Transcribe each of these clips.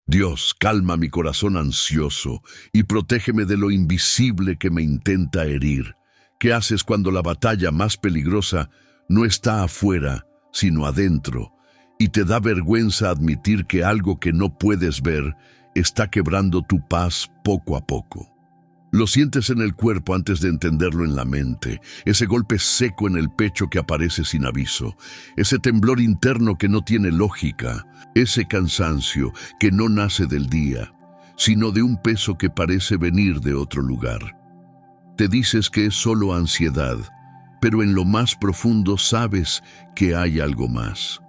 Dios, calma mi corazón ansioso y protégeme de lo invisible que me intenta herir. ¿Qué haces cuando la batalla más peligrosa no está afuera, sino adentro, y te da vergüenza admitir que algo que no puedes ver está quebrando tu paz poco a poco? Lo sientes en el cuerpo antes de entenderlo en la mente, ese golpe seco en el pecho que aparece sin aviso, ese temblor interno que no tiene lógica, ese cansancio que no nace del día, sino de un peso que parece venir de otro lugar. Te dices que es solo ansiedad, pero en lo más profundo sabes que hay algo más.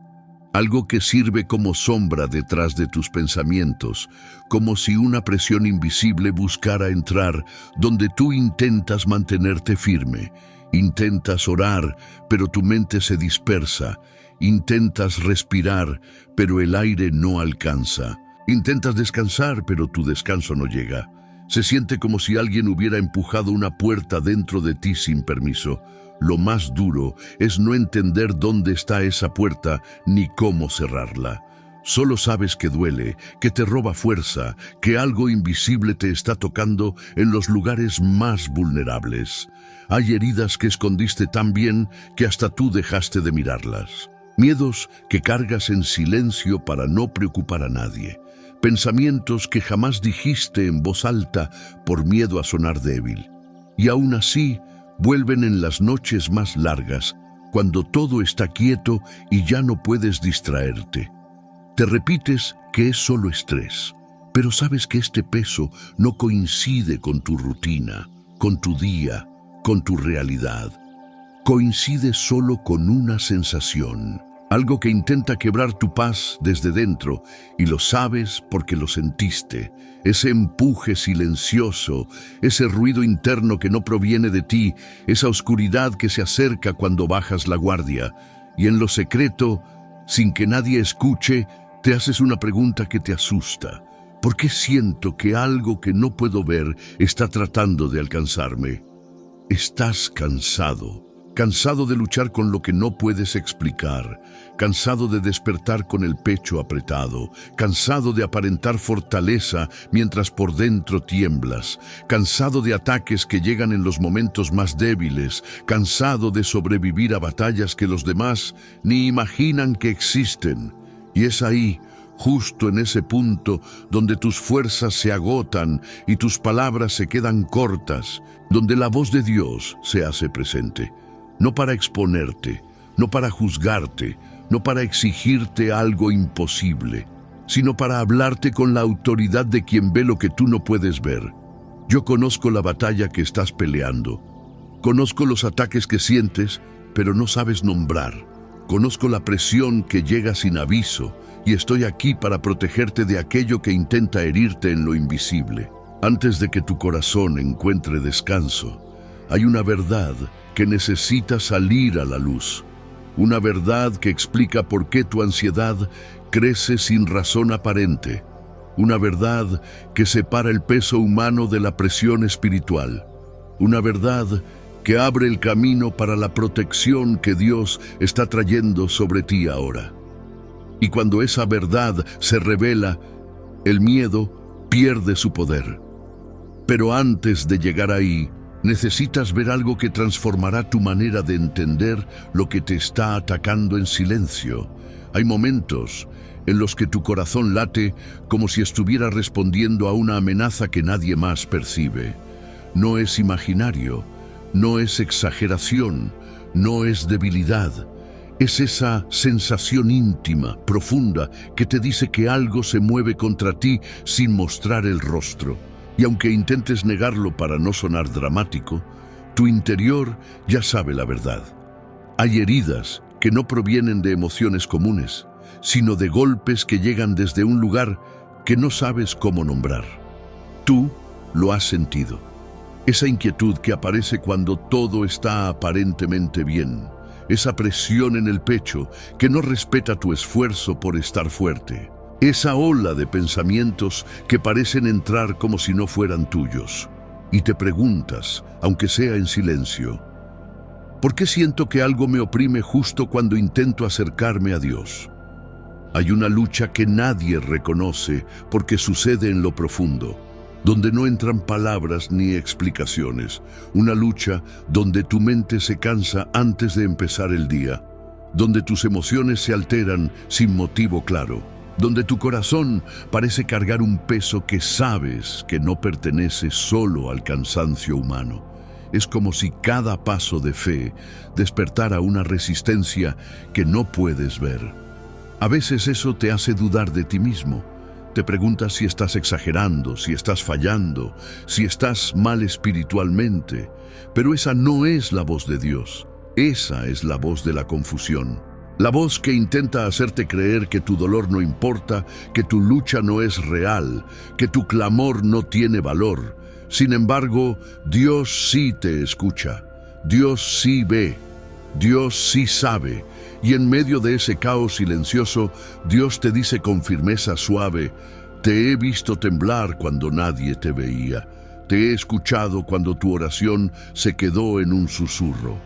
Algo que sirve como sombra detrás de tus pensamientos, como si una presión invisible buscara entrar donde tú intentas mantenerte firme. Intentas orar, pero tu mente se dispersa. Intentas respirar, pero el aire no alcanza. Intentas descansar, pero tu descanso no llega. Se siente como si alguien hubiera empujado una puerta dentro de ti sin permiso. Lo más duro es no entender dónde está esa puerta ni cómo cerrarla. Solo sabes que duele, que te roba fuerza, que algo invisible te está tocando en los lugares más vulnerables. Hay heridas que escondiste tan bien que hasta tú dejaste de mirarlas. Miedos que cargas en silencio para no preocupar a nadie. Pensamientos que jamás dijiste en voz alta por miedo a sonar débil. Y aún así, vuelven en las noches más largas, cuando todo está quieto y ya no puedes distraerte. Te repites que es solo estrés, pero sabes que este peso no coincide con tu rutina, con tu día, con tu realidad. Coincide solo con una sensación, algo que intenta quebrar tu paz desde dentro, y lo sabes porque lo sentiste. Ese empuje silencioso, ese ruido interno que no proviene de ti, esa oscuridad que se acerca cuando bajas la guardia. Y en lo secreto, sin que nadie escuche, te haces una pregunta que te asusta. ¿Por qué siento que algo que no puedo ver está tratando de alcanzarme? Estás cansado. Cansado de luchar con lo que no puedes explicar, cansado de despertar con el pecho apretado, cansado de aparentar fortaleza mientras por dentro tiemblas, cansado de ataques que llegan en los momentos más débiles, cansado de sobrevivir a batallas que los demás ni imaginan que existen. Y es ahí, justo en ese punto, donde tus fuerzas se agotan y tus palabras se quedan cortas, donde la voz de Dios se hace presente. No para exponerte, no para juzgarte, no para exigirte algo imposible, sino para hablarte con la autoridad de quien ve lo que tú no puedes ver. Yo conozco la batalla que estás peleando. Conozco los ataques que sientes, pero no sabes nombrar. Conozco la presión que llega sin aviso, y estoy aquí para protegerte de aquello que intenta herirte en lo invisible. Antes de que tu corazón encuentre descanso, hay una verdad que necesita salir a la luz. Una verdad que explica por qué tu ansiedad crece sin razón aparente. Una verdad que separa el peso humano de la presión espiritual. Una verdad que abre el camino para la protección que Dios está trayendo sobre ti ahora. Y cuando esa verdad se revela, el miedo pierde su poder. Pero antes de llegar ahí, necesitas ver algo que transformará tu manera de entender lo que te está atacando en silencio. Hay momentos en los que tu corazón late como si estuviera respondiendo a una amenaza que nadie más percibe. No es imaginario, no es exageración, no es debilidad. Es esa sensación íntima, profunda, que te dice que algo se mueve contra ti sin mostrar el rostro. Y aunque intentes negarlo para no sonar dramático, tu interior ya sabe la verdad. Hay heridas que no provienen de emociones comunes, sino de golpes que llegan desde un lugar que no sabes cómo nombrar. Tú lo has sentido. Esa inquietud que aparece cuando todo está aparentemente bien. Esa presión en el pecho que no respeta tu esfuerzo por estar fuerte. Esa ola de pensamientos que parecen entrar como si no fueran tuyos. Y te preguntas, aunque sea en silencio, ¿por qué siento que algo me oprime justo cuando intento acercarme a Dios? Hay una lucha que nadie reconoce porque sucede en lo profundo, donde no entran palabras ni explicaciones. Una lucha donde tu mente se cansa antes de empezar el día, donde tus emociones se alteran sin motivo claro, donde tu corazón parece cargar un peso que sabes que no pertenece solo al cansancio humano. Es como si cada paso de fe despertara una resistencia que no puedes ver. A veces eso te hace dudar de ti mismo. Te preguntas si estás exagerando, si estás fallando, si estás mal espiritualmente. Pero esa no es la voz de Dios. Esa es la voz de la confusión. La voz que intenta hacerte creer que tu dolor no importa, que tu lucha no es real, que tu clamor no tiene valor. Sin embargo, Dios sí te escucha. Dios sí ve. Dios sí sabe. Y en medio de ese caos silencioso, Dios te dice con firmeza suave: te he visto temblar cuando nadie te veía. Te he escuchado cuando tu oración se quedó en un susurro.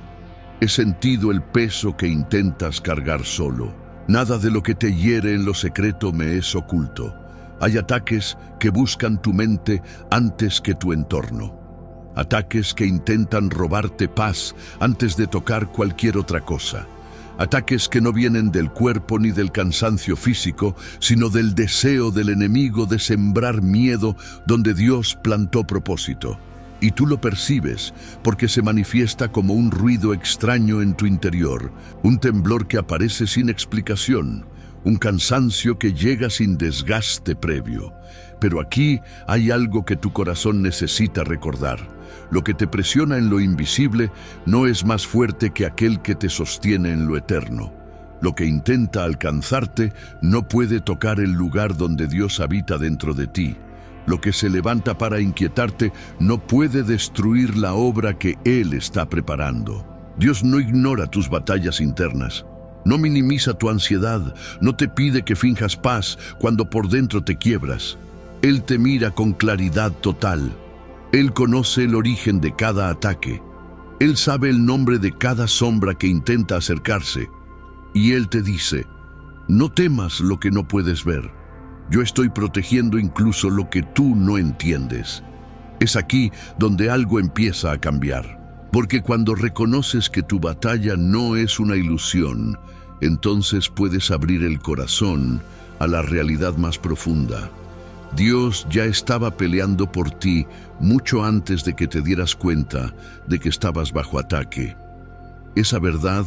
He sentido el peso que intentas cargar solo. Nada de lo que te hiere en lo secreto me es oculto. Hay ataques que buscan tu mente antes que tu entorno. Ataques que intentan robarte paz antes de tocar cualquier otra cosa. Ataques que no vienen del cuerpo ni del cansancio físico, sino del deseo del enemigo de sembrar miedo donde Dios plantó propósito. Y tú lo percibes porque se manifiesta como un ruido extraño en tu interior, un temblor que aparece sin explicación, un cansancio que llega sin desgaste previo. Pero aquí hay algo que tu corazón necesita recordar. Lo que te presiona en lo invisible no es más fuerte que aquel que te sostiene en lo eterno. Lo que intenta alcanzarte no puede tocar el lugar donde Dios habita dentro de ti. Lo que se levanta para inquietarte no puede destruir la obra que Él está preparando. Dios no ignora tus batallas internas. No minimiza tu ansiedad, no te pide que finjas paz cuando por dentro te quiebras. Él te mira con claridad total. Él conoce el origen de cada ataque. Él sabe el nombre de cada sombra que intenta acercarse. Y Él te dice: no temas lo que no puedes ver. Yo estoy protegiendo incluso lo que tú no entiendes. Es aquí donde algo empieza a cambiar. Porque cuando reconoces que tu batalla no es una ilusión, entonces puedes abrir el corazón a la realidad más profunda. Dios ya estaba peleando por ti mucho antes de que te dieras cuenta de que estabas bajo ataque. Esa verdad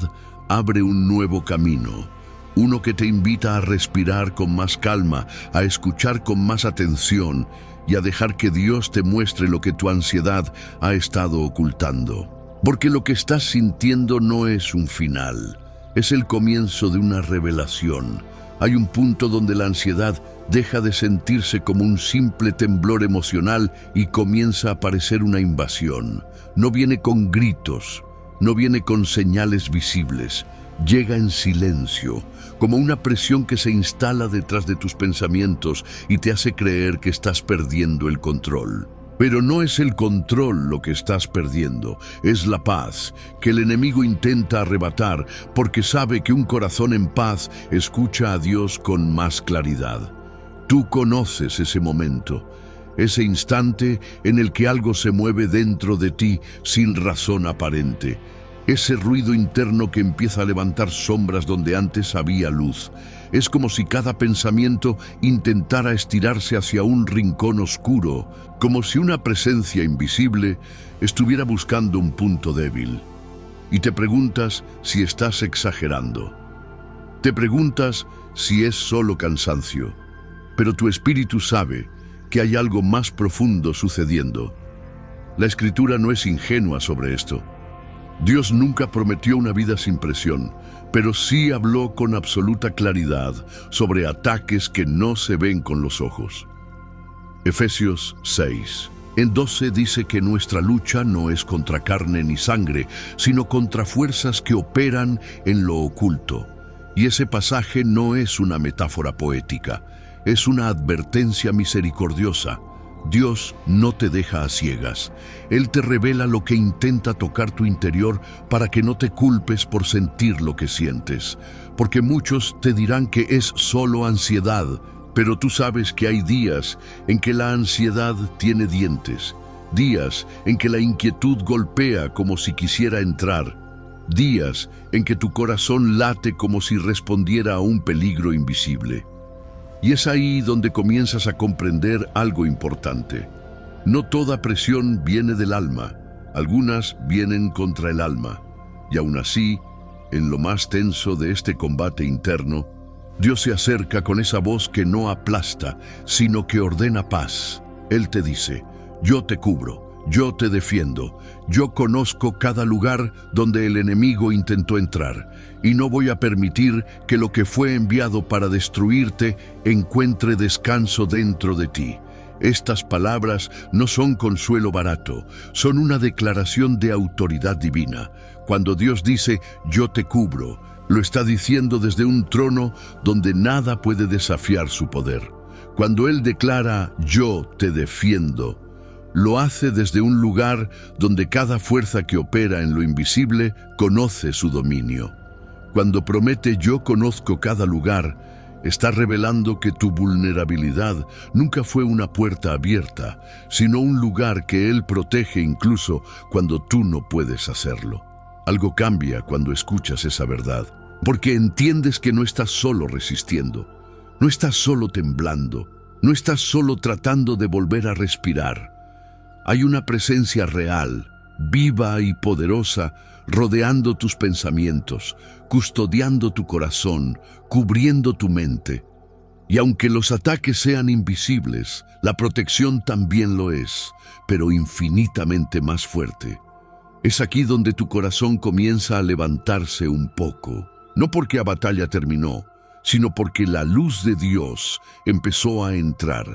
abre un nuevo camino, uno que te invita a respirar con más calma, a escuchar con más atención y a dejar que Dios te muestre lo que tu ansiedad ha estado ocultando. Porque lo que estás sintiendo no es un final, es el comienzo de una revelación. Hay un punto donde la ansiedad deja de sentirse como un simple temblor emocional y comienza a parecer una invasión. No viene con gritos, no viene con señales visibles, llega en silencio, como una presión que se instala detrás de tus pensamientos y te hace creer que estás perdiendo el control. Pero no es el control lo que estás perdiendo, es la paz que el enemigo intenta arrebatar porque sabe que un corazón en paz escucha a Dios con más claridad. Tú conoces ese momento, ese instante en el que algo se mueve dentro de ti sin razón aparente. Ese ruido interno que empieza a levantar sombras donde antes había luz. Es como si cada pensamiento intentara estirarse hacia un rincón oscuro, como si una presencia invisible estuviera buscando un punto débil. Y te preguntas si estás exagerando. Te preguntas si es solo cansancio. Pero tu espíritu sabe que hay algo más profundo sucediendo. La Escritura no es ingenua sobre esto. Dios nunca prometió una vida sin presión, pero sí habló con absoluta claridad sobre ataques que no se ven con los ojos. Efesios 6. En 12 dice que nuestra lucha no es contra carne ni sangre, sino contra fuerzas que operan en lo oculto. Y ese pasaje no es una metáfora poética, es una advertencia misericordiosa. Dios no te deja a ciegas. Él te revela lo que intenta tocar tu interior para que no te culpes por sentir lo que sientes. Porque muchos te dirán que es solo ansiedad, pero tú sabes que hay días en que la ansiedad tiene dientes, días en que la inquietud golpea como si quisiera entrar, días en que tu corazón late como si respondiera a un peligro invisible. Y es ahí donde comienzas a comprender algo importante. No toda presión viene del alma, algunas vienen contra el alma. Y aún así, en lo más tenso de este combate interno, Dios se acerca con esa voz que no aplasta, sino que ordena paz. Él te dice: yo te cubro, yo te defiendo, yo conozco cada lugar donde el enemigo intentó entrar, y no voy a permitir que lo que fue enviado para destruirte encuentre descanso dentro de ti. Estas palabras no son consuelo barato, son una declaración de autoridad divina. Cuando Dios dice, yo te cubro, lo está diciendo desde un trono donde nada puede desafiar su poder. Cuando Él declara, yo te defiendo, lo hace desde un lugar donde cada fuerza que opera en lo invisible conoce su dominio. Cuando promete yo conozco cada lugar, está revelando que tu vulnerabilidad nunca fue una puerta abierta, sino un lugar que Él protege incluso cuando tú no puedes hacerlo. Algo cambia cuando escuchas esa verdad, porque entiendes que no estás solo resistiendo, no estás solo temblando, no estás solo tratando de volver a respirar. Hay una presencia real, viva y poderosa, rodeando tus pensamientos, custodiando tu corazón, cubriendo tu mente. Y aunque los ataques sean invisibles, la protección también lo es, pero infinitamente más fuerte. Es aquí donde tu corazón comienza a levantarse un poco, no porque la batalla terminó, sino porque la luz de Dios empezó a entrar.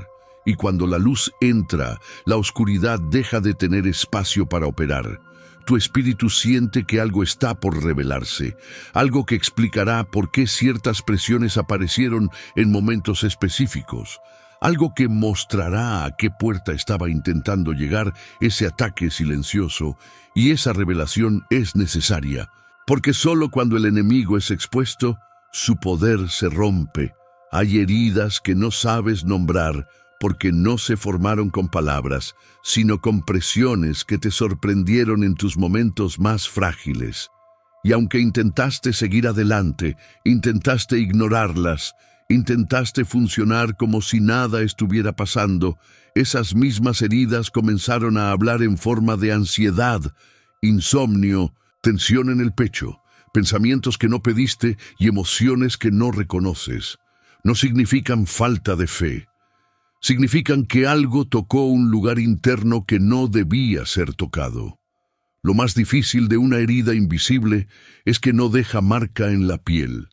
Y cuando la luz entra, la oscuridad deja de tener espacio para operar. Tu espíritu siente que algo está por revelarse, algo que explicará por qué ciertas presiones aparecieron en momentos específicos, algo que mostrará a qué puerta estaba intentando llegar ese ataque silencioso, y esa revelación es necesaria, porque solo cuando el enemigo es expuesto, su poder se rompe. Hay heridas que no sabes nombrar, porque no se formaron con palabras, sino con presiones que te sorprendieron en tus momentos más frágiles. Y aunque intentaste seguir adelante, intentaste ignorarlas, intentaste funcionar como si nada estuviera pasando, esas mismas heridas comenzaron a hablar en forma de ansiedad, insomnio, tensión en el pecho, pensamientos que no pediste y emociones que no reconoces. No significan falta de fe. Significan que algo tocó un lugar interno que no debía ser tocado. Lo más difícil de una herida invisible es que no deja marca en la piel.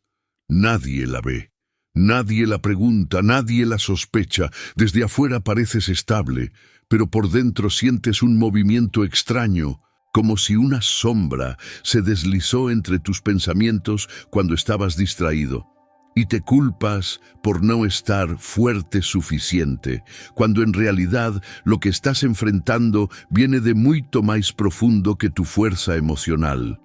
Nadie la ve, nadie la pregunta, nadie la sospecha. Desde afuera pareces estable, pero por dentro sientes un movimiento extraño, como si una sombra se deslizó entre tus pensamientos cuando estabas distraído. Y te culpas por no estar fuerte suficiente, cuando en realidad lo que estás enfrentando viene de mucho más profundo que tu fuerza emocional.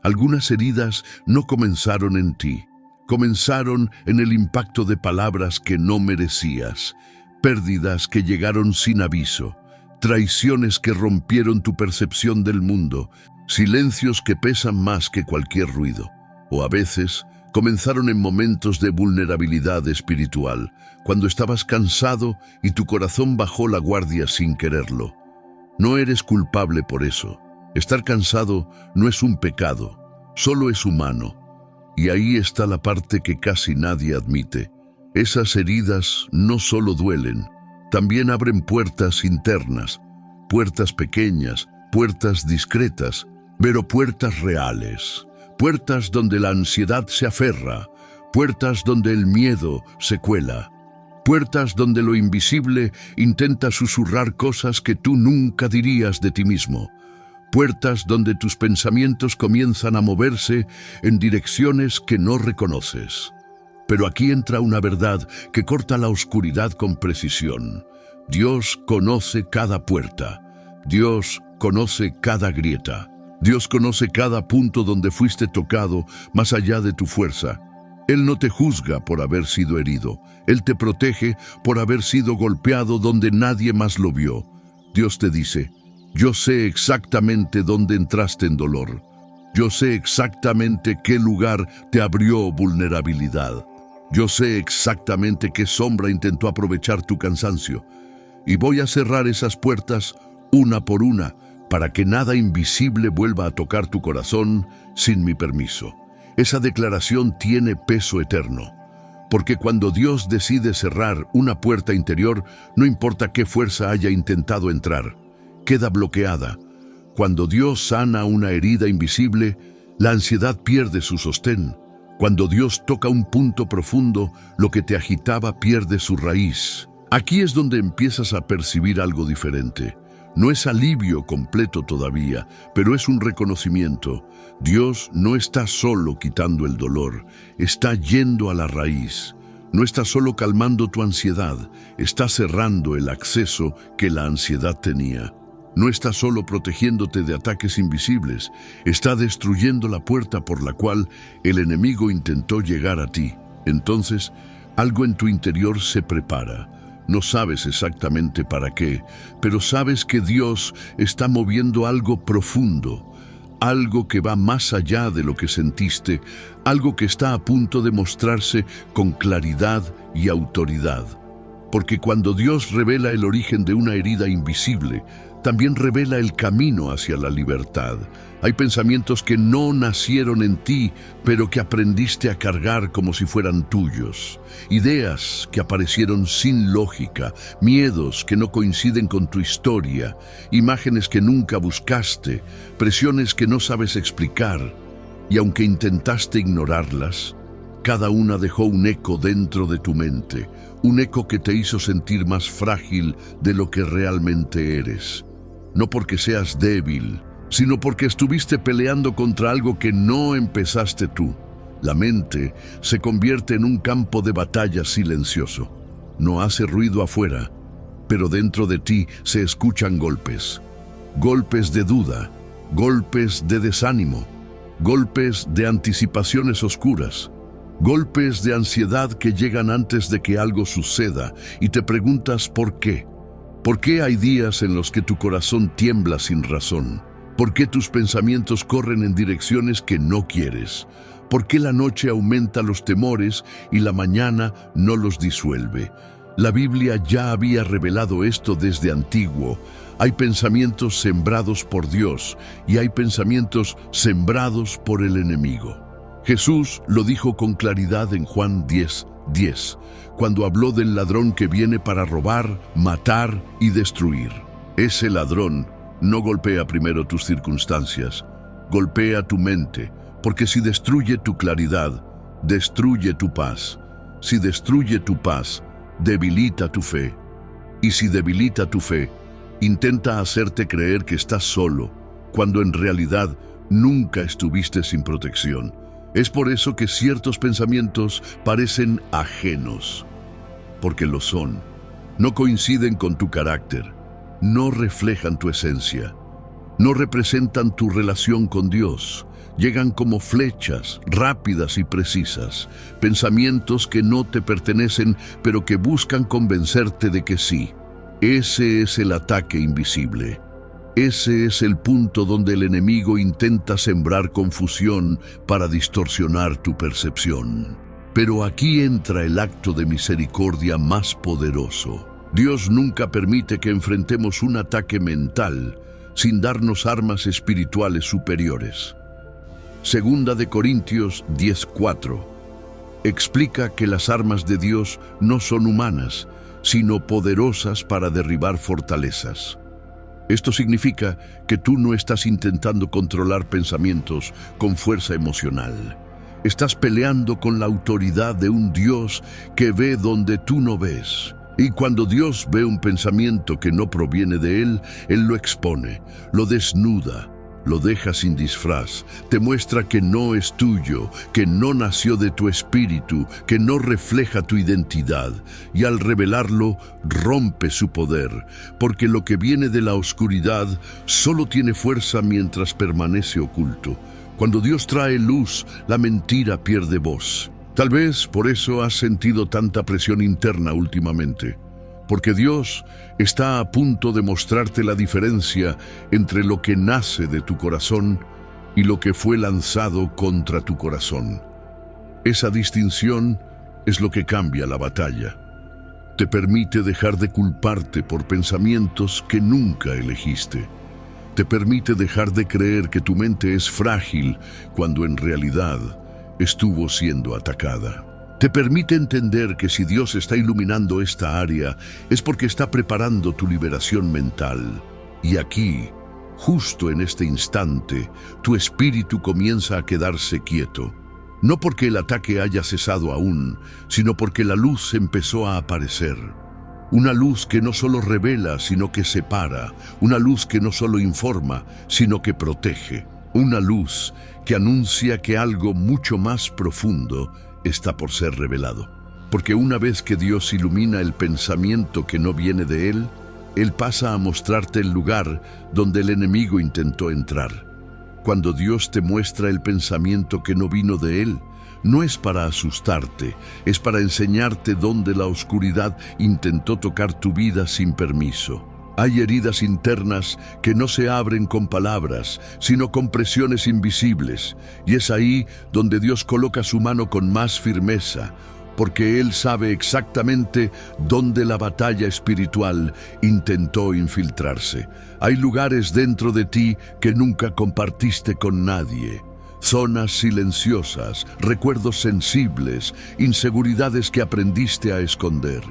Algunas heridas no comenzaron en ti, comenzaron en el impacto de palabras que no merecías, pérdidas que llegaron sin aviso, traiciones que rompieron tu percepción del mundo, silencios que pesan más que cualquier ruido, o a veces comenzaron en momentos de vulnerabilidad espiritual, cuando estabas cansado y tu corazón bajó la guardia sin quererlo. No eres culpable por eso. Estar cansado no es un pecado, solo es humano. Y ahí está la parte que casi nadie admite. Esas heridas no solo duelen, también abren puertas internas, puertas pequeñas, puertas discretas, pero puertas reales. Puertas donde la ansiedad se aferra, puertas donde el miedo se cuela, puertas donde lo invisible intenta susurrar cosas que tú nunca dirías de ti mismo, puertas donde tus pensamientos comienzan a moverse en direcciones que no reconoces. Pero aquí entra una verdad que corta la oscuridad con precisión. Dios conoce cada puerta. Dios conoce cada grieta. Dios conoce cada punto donde fuiste tocado más allá de tu fuerza. Él no te juzga por haber sido herido. Él te protege por haber sido golpeado donde nadie más lo vio. Dios te dice, yo sé exactamente dónde entraste en dolor. Yo sé exactamente qué lugar te abrió vulnerabilidad. Yo sé exactamente qué sombra intentó aprovechar tu cansancio. Y voy a cerrar esas puertas una por una para que nada invisible vuelva a tocar tu corazón sin mi permiso. Esa declaración tiene peso eterno, porque cuando Dios decide cerrar una puerta interior, no importa qué fuerza haya intentado entrar, queda bloqueada. Cuando Dios sana una herida invisible, la ansiedad pierde su sostén. Cuando Dios toca un punto profundo, lo que te agitaba pierde su raíz. Aquí es donde empiezas a percibir algo diferente. No es alivio completo todavía, pero es un reconocimiento. Dios no está solo quitando el dolor, está yendo a la raíz. No está solo calmando tu ansiedad, está cerrando el acceso que la ansiedad tenía. No está solo protegiéndote de ataques invisibles, está destruyendo la puerta por la cual el enemigo intentó llegar a ti. Entonces, algo en tu interior se prepara. No sabes exactamente para qué, pero sabes que Dios está moviendo algo profundo, algo que va más allá de lo que sentiste, algo que está a punto de mostrarse con claridad y autoridad. Porque cuando Dios revela el origen de una herida invisible, también revela el camino hacia la libertad. Hay pensamientos que no nacieron en ti, pero que aprendiste a cargar como si fueran tuyos. Ideas que aparecieron sin lógica, miedos que no coinciden con tu historia, imágenes que nunca buscaste, presiones que no sabes explicar. Y aunque intentaste ignorarlas, cada una dejó un eco dentro de tu mente, un eco que te hizo sentir más frágil de lo que realmente eres. No porque seas débil, sino porque estuviste peleando contra algo que no empezaste tú. La mente se convierte en un campo de batalla silencioso. No hace ruido afuera, pero dentro de ti se escuchan golpes. Golpes de duda, golpes de desánimo, golpes de anticipaciones oscuras, golpes de ansiedad que llegan antes de que algo suceda y te preguntas ¿por qué? ¿Por qué hay días en los que tu corazón tiembla sin razón? ¿Por qué tus pensamientos corren en direcciones que no quieres? ¿Por qué la noche aumenta los temores y la mañana no los disuelve? La Biblia ya había revelado esto desde antiguo. Hay pensamientos sembrados por Dios y hay pensamientos sembrados por el enemigo. Jesús lo dijo con claridad en Juan 10:10, cuando habló del ladrón que viene para robar, matar y destruir. Ese ladrón no golpea primero tus circunstancias, golpea tu mente, porque si destruye tu claridad, destruye tu paz. Si destruye tu paz, debilita tu fe. Y si debilita tu fe, intenta hacerte creer que estás solo, cuando en realidad nunca estuviste sin protección. Es por eso que ciertos pensamientos parecen ajenos, porque lo son. No coinciden con tu carácter, no reflejan tu esencia, no representan tu relación con Dios. Llegan como flechas, rápidas y precisas, pensamientos que no te pertenecen, pero que buscan convencerte de que sí. Ese es el ataque invisible. Ese es el punto donde el enemigo intenta sembrar confusión para distorsionar tu percepción. Pero aquí entra el acto de misericordia más poderoso. Dios nunca permite que enfrentemos un ataque mental sin darnos armas espirituales superiores. Segunda de Corintios 10:4 explica que las armas de Dios no son humanas, sino poderosas para derribar fortalezas. Esto significa que tú no estás intentando controlar pensamientos con fuerza emocional. Estás peleando con la autoridad de un Dios que ve donde tú no ves. Y cuando Dios ve un pensamiento que no proviene de Él, Él lo expone, lo desnuda, Lo deja sin disfraz, te muestra que no es tuyo, que no nació de tu espíritu, que no refleja tu identidad, y al revelarlo, rompe su poder, porque lo que viene de la oscuridad solo tiene fuerza mientras permanece oculto. Cuando Dios trae luz, la mentira pierde voz. Tal vez por eso has sentido tanta presión interna últimamente. Porque Dios está a punto de mostrarte la diferencia entre lo que nace de tu corazón y lo que fue lanzado contra tu corazón. Esa distinción es lo que cambia la batalla. Te permite dejar de culparte por pensamientos que nunca elegiste. Te permite dejar de creer que tu mente es frágil cuando en realidad estuvo siendo atacada. Te permite entender que si Dios está iluminando esta área es porque está preparando tu liberación mental. Y aquí, justo en este instante, tu espíritu comienza a quedarse quieto. No porque el ataque haya cesado aún, sino porque la luz empezó a aparecer. Una luz que no solo revela, sino que separa. Una luz que no solo informa, sino que protege. Una luz que anuncia que algo mucho más profundo está por ser revelado. Porque una vez que Dios ilumina el pensamiento que no viene de Él, Él pasa a mostrarte el lugar donde el enemigo intentó entrar. Cuando Dios te muestra el pensamiento que no vino de Él, no es para asustarte, es para enseñarte dónde la oscuridad intentó tocar tu vida sin permiso. Hay heridas internas que no se abren con palabras, sino con presiones invisibles, y es ahí donde Dios coloca su mano con más firmeza, porque Él sabe exactamente dónde la batalla espiritual intentó infiltrarse. Hay lugares dentro de ti que nunca compartiste con nadie. Zonas silenciosas, recuerdos sensibles, inseguridades que aprendiste a esconder.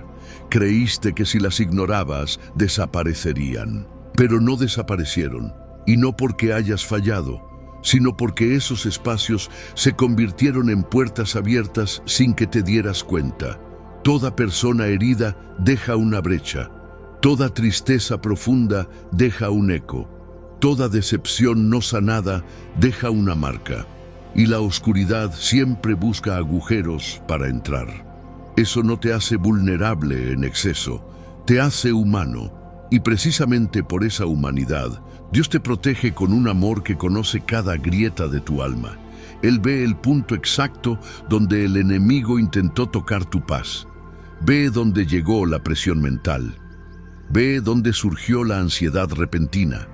Creíste que si las ignorabas, desaparecerían. Pero no desaparecieron, y no porque hayas fallado, sino porque esos espacios se convirtieron en puertas abiertas sin que te dieras cuenta. Toda persona herida deja una brecha. Toda tristeza profunda deja un eco. Toda decepción no sanada deja una marca. Y la oscuridad siempre busca agujeros para entrar. Eso no te hace vulnerable en exceso, te hace humano. Y precisamente por esa humanidad, Dios te protege con un amor que conoce cada grieta de tu alma. Él ve el punto exacto donde el enemigo intentó tocar tu paz. Ve dónde llegó la presión mental. Ve dónde surgió la ansiedad repentina.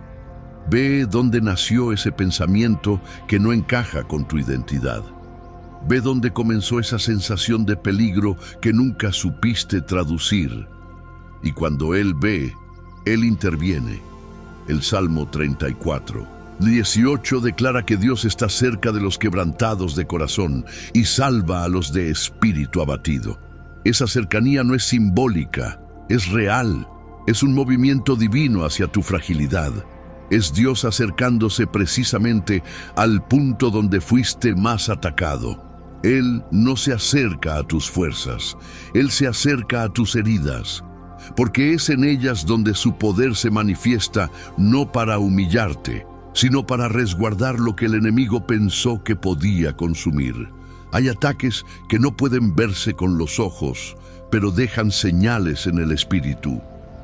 Ve dónde nació ese pensamiento que no encaja con tu identidad. Ve dónde comenzó esa sensación de peligro que nunca supiste traducir. Y cuando Él ve, Él interviene. El Salmo 34:18 declara que Dios está cerca de los quebrantados de corazón y salva a los de espíritu abatido. Esa cercanía no es simbólica, es real. Es un movimiento divino hacia tu fragilidad. Es Dios acercándose precisamente al punto donde fuiste más atacado. Él no se acerca a tus fuerzas, Él se acerca a tus heridas, porque es en ellas donde su poder se manifiesta, no para humillarte, sino para resguardar lo que el enemigo pensó que podía consumir. Hay ataques que no pueden verse con los ojos, pero dejan señales en el espíritu.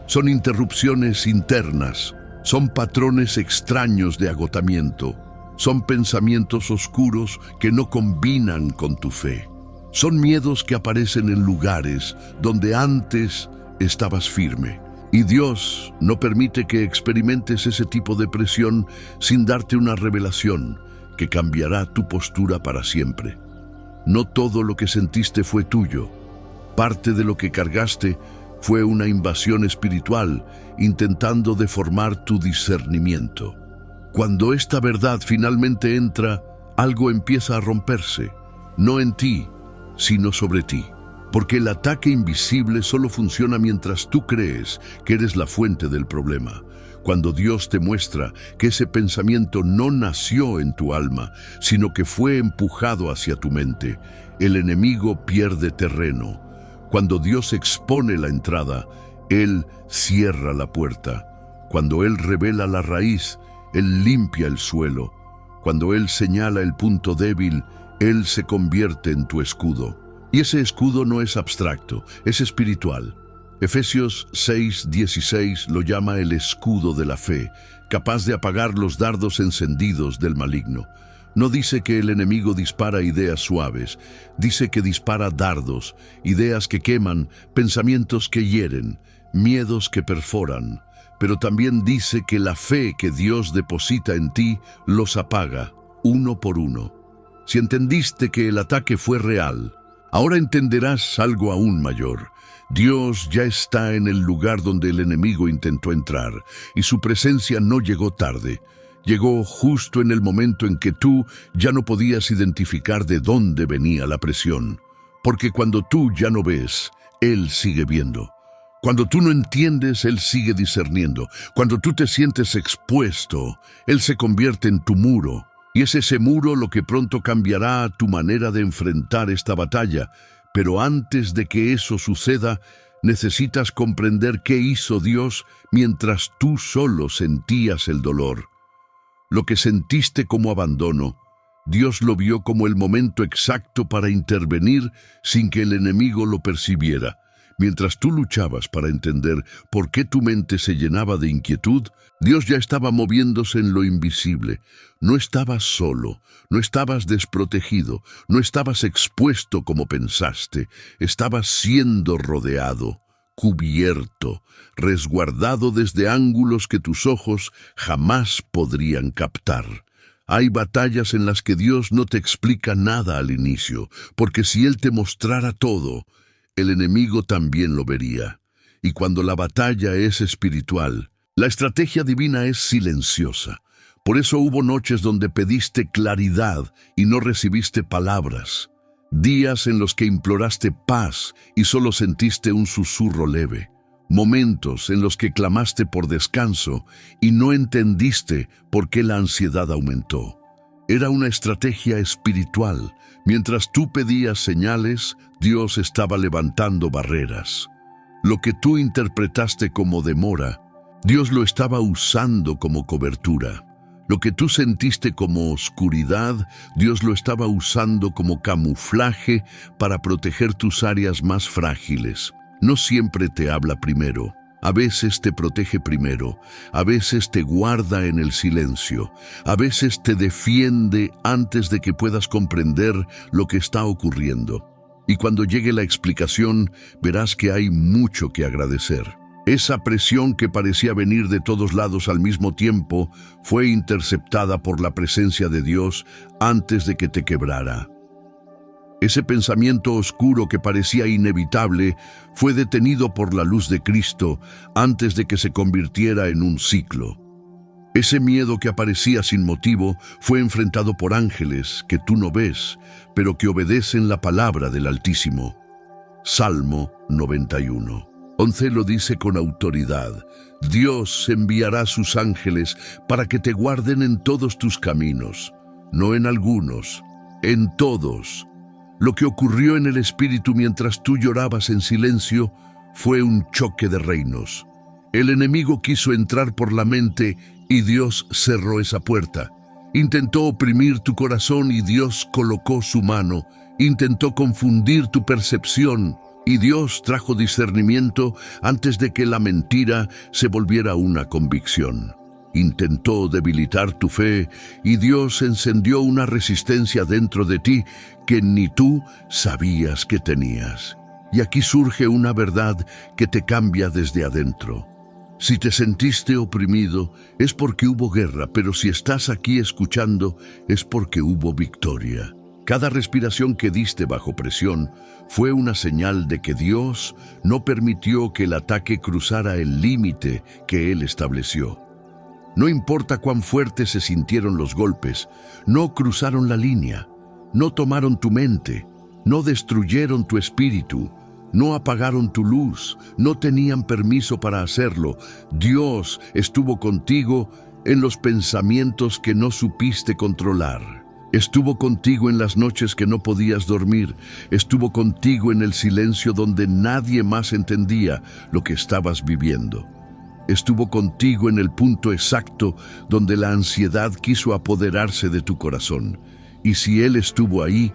Son interrupciones internas, son patrones extraños de agotamiento. Son pensamientos oscuros que no combinan con tu fe. Son miedos que aparecen en lugares donde antes estabas firme. Y Dios no permite que experimentes ese tipo de presión sin darte una revelación que cambiará tu postura para siempre. No todo lo que sentiste fue tuyo. Parte de lo que cargaste fue una invasión espiritual intentando deformar tu discernimiento. Cuando esta verdad finalmente entra, algo empieza a romperse, no en ti, sino sobre ti. Porque el ataque invisible solo funciona mientras tú crees que eres la fuente del problema. Cuando Dios te muestra que ese pensamiento no nació en tu alma, sino que fue empujado hacia tu mente, el enemigo pierde terreno. Cuando Dios expone la entrada, Él cierra la puerta. Cuando Él revela la raíz, Él limpia el suelo. Cuando Él señala el punto débil, Él se convierte en tu escudo. Y ese escudo no es abstracto, es espiritual. Efesios 6:16 lo llama el escudo de la fe, capaz de apagar los dardos encendidos del maligno. No dice que el enemigo dispara ideas suaves, dice que dispara dardos, ideas que queman, pensamientos que hieren, miedos que perforan. Pero también dice que la fe que Dios deposita en ti los apaga, uno por uno. Si entendiste que el ataque fue real, ahora entenderás algo aún mayor. Dios ya está en el lugar donde el enemigo intentó entrar, y su presencia no llegó tarde. Llegó justo en el momento en que tú ya no podías identificar de dónde venía la presión. Porque cuando tú ya no ves, Él sigue viendo. Cuando tú no entiendes, Él sigue discerniendo. Cuando tú te sientes expuesto, Él se convierte en tu muro. Y es ese muro lo que pronto cambiará tu manera de enfrentar esta batalla. Pero antes de que eso suceda, necesitas comprender qué hizo Dios mientras tú solo sentías el dolor. Lo que sentiste como abandono, Dios lo vio como el momento exacto para intervenir sin que el enemigo lo percibiera. Mientras tú luchabas para entender por qué tu mente se llenaba de inquietud, Dios ya estaba moviéndose en lo invisible. No estabas solo, no estabas desprotegido, no estabas expuesto como pensaste. Estabas siendo rodeado, cubierto, resguardado desde ángulos que tus ojos jamás podrían captar. Hay batallas en las que Dios no te explica nada al inicio, porque si Él te mostrara todo, el enemigo también lo vería. Y cuando la batalla es espiritual, la estrategia divina es silenciosa. Por eso hubo noches donde pediste claridad y no recibiste palabras. Días en los que imploraste paz y solo sentiste un susurro leve. Momentos en los que clamaste por descanso y no entendiste por qué la ansiedad aumentó. Era una estrategia espiritual. Mientras tú pedías señales, Dios estaba levantando barreras. Lo que tú interpretaste como demora, Dios lo estaba usando como cobertura. Lo que tú sentiste como oscuridad, Dios lo estaba usando como camuflaje para proteger tus áreas más frágiles. No siempre te habla primero. A veces te protege primero, a veces te guarda en el silencio, a veces te defiende antes de que puedas comprender lo que está ocurriendo. Y cuando llegue la explicación, verás que hay mucho que agradecer. Esa presión que parecía venir de todos lados al mismo tiempo fue interceptada por la presencia de Dios antes de que te quebrara. Ese pensamiento oscuro que parecía inevitable fue detenido por la luz de Cristo antes de que se convirtiera en un ciclo. Ese miedo que aparecía sin motivo fue enfrentado por ángeles que tú no ves, pero que obedecen la palabra del Altísimo. Salmo 91:11 lo dice con autoridad. Dios enviará sus ángeles para que te guarden en todos tus caminos, no en algunos, en todos. Lo que ocurrió en el espíritu mientras tú llorabas en silencio fue un choque de reinos. El enemigo quiso entrar por la mente y Dios cerró esa puerta. Intentó oprimir tu corazón y Dios colocó su mano. Intentó confundir tu percepción y Dios trajo discernimiento antes de que la mentira se volviera una convicción. Intentó debilitar tu fe y Dios encendió una resistencia dentro de ti que ni tú sabías que tenías. Y aquí surge una verdad que te cambia desde adentro. Si te sentiste oprimido, es porque hubo guerra, pero si estás aquí escuchando, es porque hubo victoria. Cada respiración que diste bajo presión fue una señal de que Dios no permitió que el ataque cruzara el límite que Él estableció. No importa cuán fuertes se sintieron los golpes, no cruzaron la línea, no tomaron tu mente, no destruyeron tu espíritu, no apagaron tu luz, no tenían permiso para hacerlo. Dios estuvo contigo en los pensamientos que no supiste controlar. Estuvo contigo en las noches que no podías dormir. Estuvo contigo en el silencio donde nadie más entendía lo que estabas viviendo. estuvo contigo en el punto exacto donde la ansiedad quiso apoderarse de tu corazón. Y si Él estuvo ahí,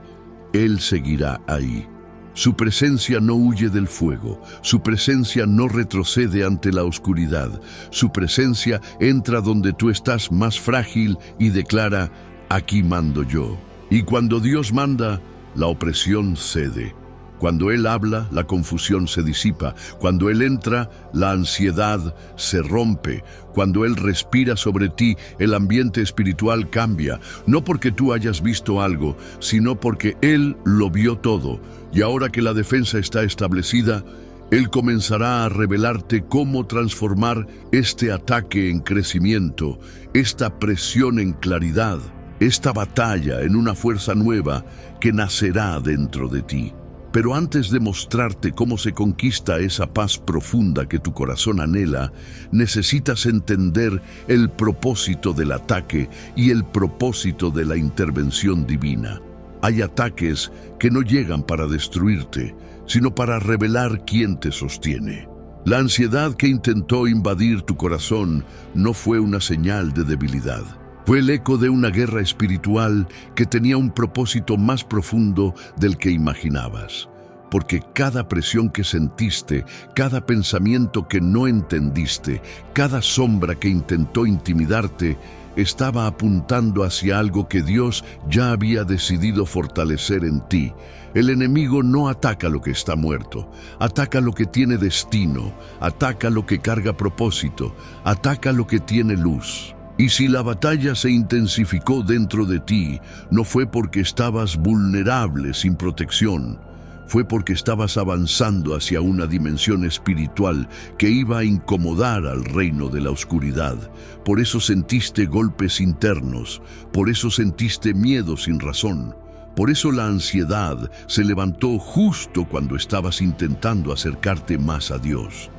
Él seguirá ahí. Su presencia no huye del fuego, su presencia no retrocede ante la oscuridad, su presencia entra donde tú estás más frágil y declara: aquí mando yo. Y cuando Dios manda, la opresión cede. Cuando Él habla, la confusión se disipa. Cuando Él entra, la ansiedad se rompe. Cuando Él respira sobre ti, el ambiente espiritual cambia. No porque tú hayas visto algo, sino porque Él lo vio todo. Y ahora que la defensa está establecida, Él comenzará a revelarte cómo transformar este ataque en crecimiento, esta presión en claridad, esta batalla en una fuerza nueva que nacerá dentro de ti. Pero antes de mostrarte cómo se conquista esa paz profunda que tu corazón anhela, necesitas entender el propósito del ataque y el propósito de la intervención divina. Hay ataques que no llegan para destruirte, sino para revelar quién te sostiene. La ansiedad que intentó invadir tu corazón no fue una señal de debilidad. Fue el eco de una guerra espiritual que tenía un propósito más profundo del que imaginabas. Porque cada presión que sentiste, cada pensamiento que no entendiste, cada sombra que intentó intimidarte, estaba apuntando hacia algo que Dios ya había decidido fortalecer en ti. El enemigo no ataca lo que está muerto, ataca lo que tiene destino, ataca lo que carga propósito, ataca lo que tiene luz. Y si la batalla se intensificó dentro de ti, no fue porque estabas vulnerable, sin protección. Fue porque estabas avanzando hacia una dimensión espiritual que iba a incomodar al reino de la oscuridad. Por eso sentiste golpes internos, por eso sentiste miedo sin razón. Por eso la ansiedad se levantó justo cuando estabas intentando acercarte más a Dios.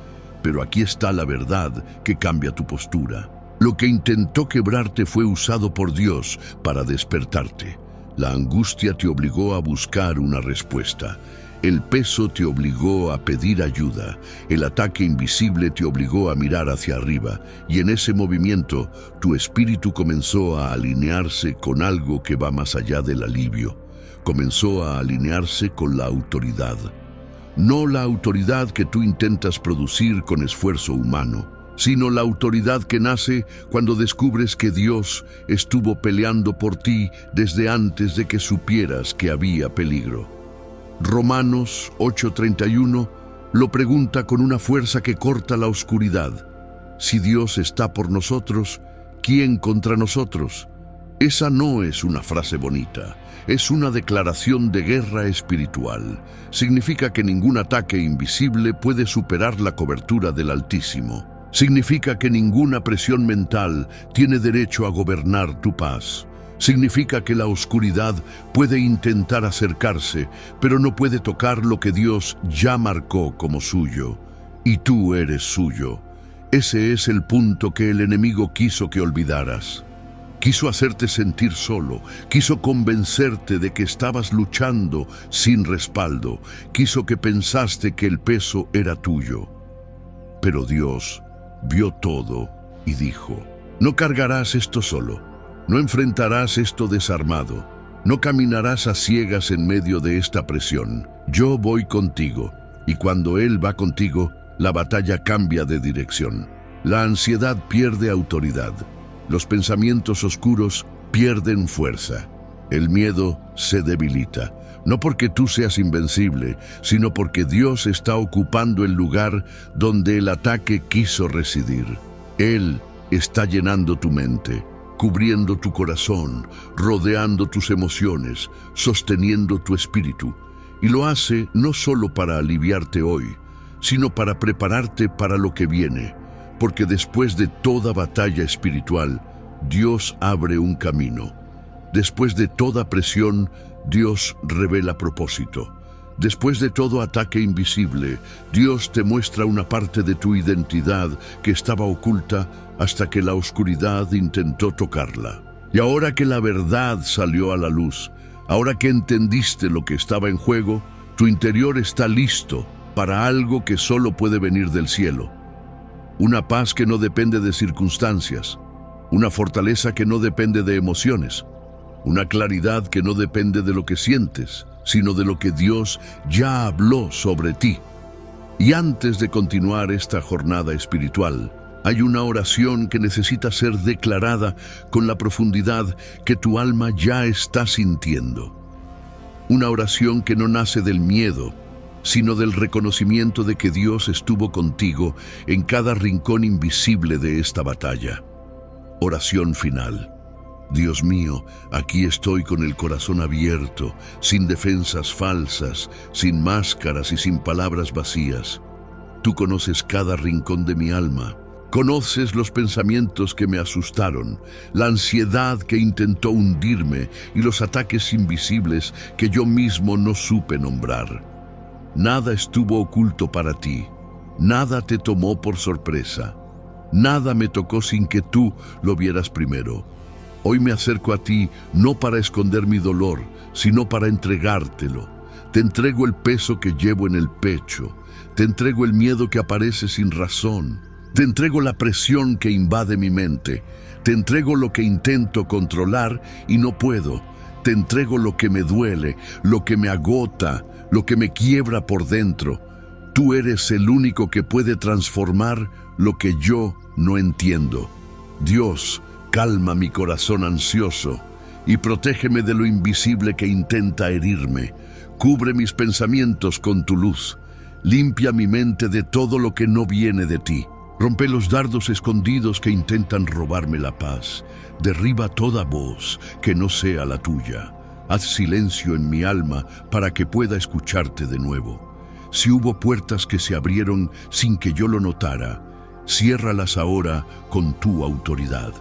Pero aquí está la verdad que cambia tu postura. Lo que intentó quebrarte fue usado por Dios para despertarte. La angustia te obligó a buscar una respuesta. El peso te obligó a pedir ayuda. El ataque invisible te obligó a mirar hacia arriba. Y en ese movimiento, tu espíritu comenzó a alinearse con algo que va más allá del alivio. Comenzó a alinearse con la autoridad. No la autoridad que tú intentas producir con esfuerzo humano, sino la autoridad que nace cuando descubres que Dios estuvo peleando por ti desde antes de que supieras que había peligro. Romanos 8:31 lo pregunta con una fuerza que corta la oscuridad. Si Dios está por nosotros, ¿quién contra nosotros? Esa no es una frase bonita, es una declaración de guerra espiritual. Significa que ningún ataque invisible puede superar la cobertura del Altísimo. Significa que ninguna presión mental tiene derecho a gobernar tu paz. Significa que la oscuridad puede intentar acercarse, pero no puede tocar lo que Dios ya marcó como suyo. Y tú eres suyo. Ese es el punto que el enemigo quiso que olvidaras. Quiso hacerte sentir solo, quiso convencerte de que estabas luchando sin respaldo, quiso que pensaste que el peso era tuyo. Pero Dios vio todo y dijo: no cargarás esto solo, no enfrentarás esto desarmado, no caminarás a ciegas en medio de esta presión. Yo voy contigo, y cuando Él va contigo, la batalla cambia de dirección. La ansiedad pierde autoridad, los pensamientos oscuros pierden fuerza, el miedo se debilita. No porque tú seas invencible, sino porque Dios está ocupando el lugar donde el ataque quiso residir. Él está llenando tu mente, cubriendo tu corazón, rodeando tus emociones, sosteniendo tu espíritu. Y lo hace no solo para aliviarte hoy, sino para prepararte para lo que viene. Porque después de toda batalla espiritual, Dios abre un camino. Después de toda presión, Dios revela propósito. Después de todo ataque invisible, Dios te muestra una parte de tu identidad que estaba oculta hasta que la oscuridad intentó tocarla. Y ahora que la verdad salió a la luz, ahora que entendiste lo que estaba en juego, tu interior está listo para algo que solo puede venir del cielo. una paz que no depende de circunstancias, una fortaleza que no depende de emociones, una claridad que no depende de lo que sientes, sino de lo que Dios ya habló sobre ti. Y antes de continuar esta jornada espiritual, hay una oración que necesita ser declarada con la profundidad que tu alma ya está sintiendo. Una oración que no nace del miedo, sino del reconocimiento de que Dios estuvo contigo en cada rincón invisible de esta batalla. Oración final. Dios mío, aquí estoy con el corazón abierto, sin defensas falsas, sin máscaras y sin palabras vacías. Tú conoces cada rincón de mi alma. Conoces los pensamientos que me asustaron, la ansiedad que intentó hundirme y los ataques invisibles que yo mismo no supe nombrar. Nada estuvo oculto para ti, nada te tomó por sorpresa, nada me tocó sin que tú lo vieras primero. Hoy me acerco a ti no para esconder mi dolor, sino para entregártelo. Te entrego el peso que llevo en el pecho, te entrego el miedo que aparece sin razón. Te entrego la presión que invade mi mente. Te entrego lo que intento controlar y no puedo. Te entrego lo que me duele, lo que me agota, lo que me quiebra por dentro. Tú eres el único que puede transformar lo que yo no entiendo. Dios, calma mi corazón ansioso y protégeme de lo invisible que intenta herirme. Cubre mis pensamientos con tu luz. Limpia mi mente de todo lo que no viene de ti. Rompe los dardos escondidos que intentan robarme la paz. Derriba toda voz que no sea la tuya. Haz silencio en mi alma para que pueda escucharte de nuevo. Si hubo puertas que se abrieron sin que yo lo notara, ciérralas ahora con tu autoridad.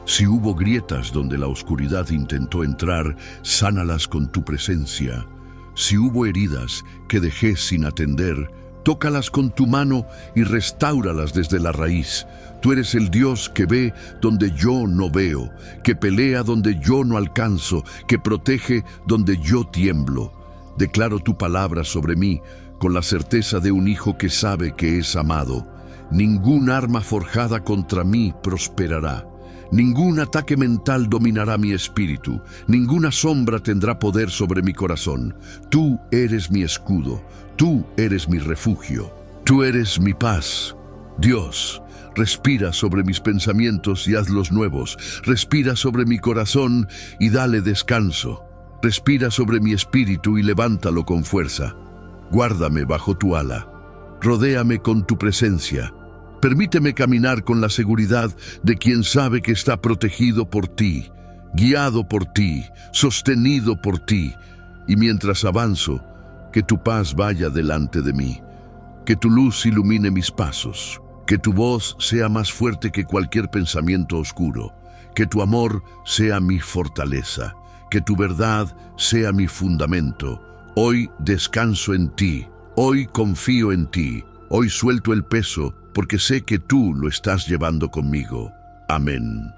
Si hubo grietas donde la oscuridad intentó entrar, sánalas con tu presencia. Si hubo heridas que dejé sin atender, tócalas con tu mano y restáuralas desde la raíz. Tú eres el Dios que ve donde yo no veo, que pelea donde yo no alcanzo, que protege donde yo tiemblo. Declaro tu palabra sobre mí con la certeza de un hijo que sabe que es amado. Ningún arma forjada contra mí prosperará. Ningún ataque mental dominará mi espíritu. Ninguna sombra tendrá poder sobre mi corazón. Tú eres mi escudo. Tú eres mi refugio. Tú eres mi paz. Dios, respira sobre mis pensamientos y hazlos nuevos. Respira sobre mi corazón y dale descanso. Respira sobre mi espíritu y levántalo con fuerza. Guárdame bajo tu ala. Rodéame con tu presencia. Permíteme caminar con la seguridad de quien sabe que está protegido por ti, guiado por ti, sostenido por ti. Y mientras avanzo, que tu paz vaya delante de mí, que tu luz ilumine mis pasos, que tu voz sea más fuerte que cualquier pensamiento oscuro, que tu amor sea mi fortaleza, que tu verdad sea mi fundamento. Hoy descanso en ti, hoy confío en ti, hoy suelto el peso porque sé que tú lo estás llevando conmigo. Amén.